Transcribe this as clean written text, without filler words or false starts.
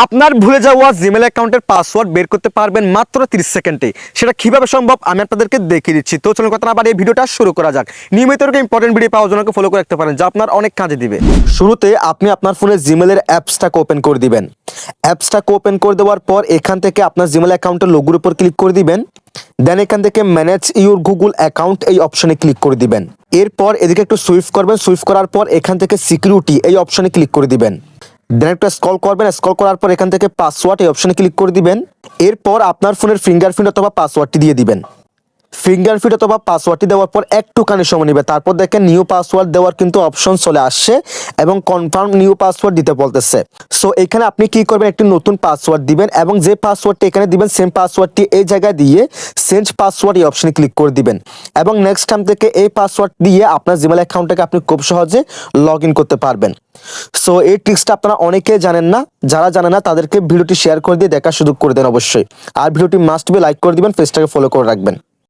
আপনার ভুলে যাওয়া জিমেল অ্যাকাউন্টের পাসওয়ার্ড বের করতে পারবেন মাত্র 30 সেকেন্ডে। সেটা কিভাবে সম্ভব আমি আপনাদেরকে দেখিয়ে দিচ্ছি। তো চলুন কথা না বাড়িয়ে ভিডিওটা শুরু করা যাক। নিয়মিত এরকম ইম্পর্টেন্ট ভিডিও পাওয়ার জন্য ফলো করে রাখতে পারেন, যা আপনার অনেক কাজে দিবে। শুরুতে আপনি আপনার ফোনে জিমেলের অ্যাপসটাকে ওপেন করে দিবেন। অ্যাপসটাকে ওপেন করে দেওয়ার পর এখান থেকে আপনার জিমেল অ্যাকাউন্টের লোগোর উপর ক্লিক করে দিবেন। দেন এখান থেকে ম্যানেজ ইউর গুগল অ্যাকাউন্ট এই অপশনে ক্লিক করে দিবেন। এরপর এদিকে একটু সুইফট করবেন, সুইফট করার পর এখান থেকে সিকিউরিটি এই অপশনে ক্লিক করে দিবেন। দেন একটা স্ক্রল করবেন, স্ক্রল করার পর এখান থেকে পাসওয়ার্ড এই অপশনে ক্লিক করে দিবেন। এরপর আপনার ফোনের ফিঙ্গারপ্রিন্ট অথবা পাসওয়ার্ডটি দিয়ে দিবেন। ফিঙ্গারপ্রিন্ট অথবা পাসওয়ার্ডটি দেওয়ার পর একটুখানি সময় নেবে, তারপর দেখেন নিউ পাসওয়ার্ড দেওয়ার কিন্তু অপশন চলে আসছে এবং কনফার্ম নিউ পাসওয়ার্ড দিতে বলতেছে। সো এখানে আপনি কি করবেন, একটি নতুন পাসওয়ার্ড দিবেন এবং যে পাসওয়ার্ডটি এখানে দিবেন সেম পাসওয়ার্ডটি এই জায়গায় দিয়ে চেঞ্জ পাসওয়ার্ড এই অপশনে ক্লিক করে দিবেন এবং নেক্সট টাইম থেকে এই পাসওয়ার্ড দিয়ে আপনার জিমেল অ্যাকাউন্টটাকে আপনি খুব সহজে লগ ইন করতে পারবেন। সো এই ট্রিক্সটা আপনারা অনেকেই জানেন না, যারা জানে না তাদেরকে ভিডিওটি শেয়ার করে দিয়ে দেখার সুযোগ করে দেন অবশ্যই। আর ভিডিওটি মাস্ট বি লাইক করে দিবেন, পেজটাকে ফলো করে রাখবেন।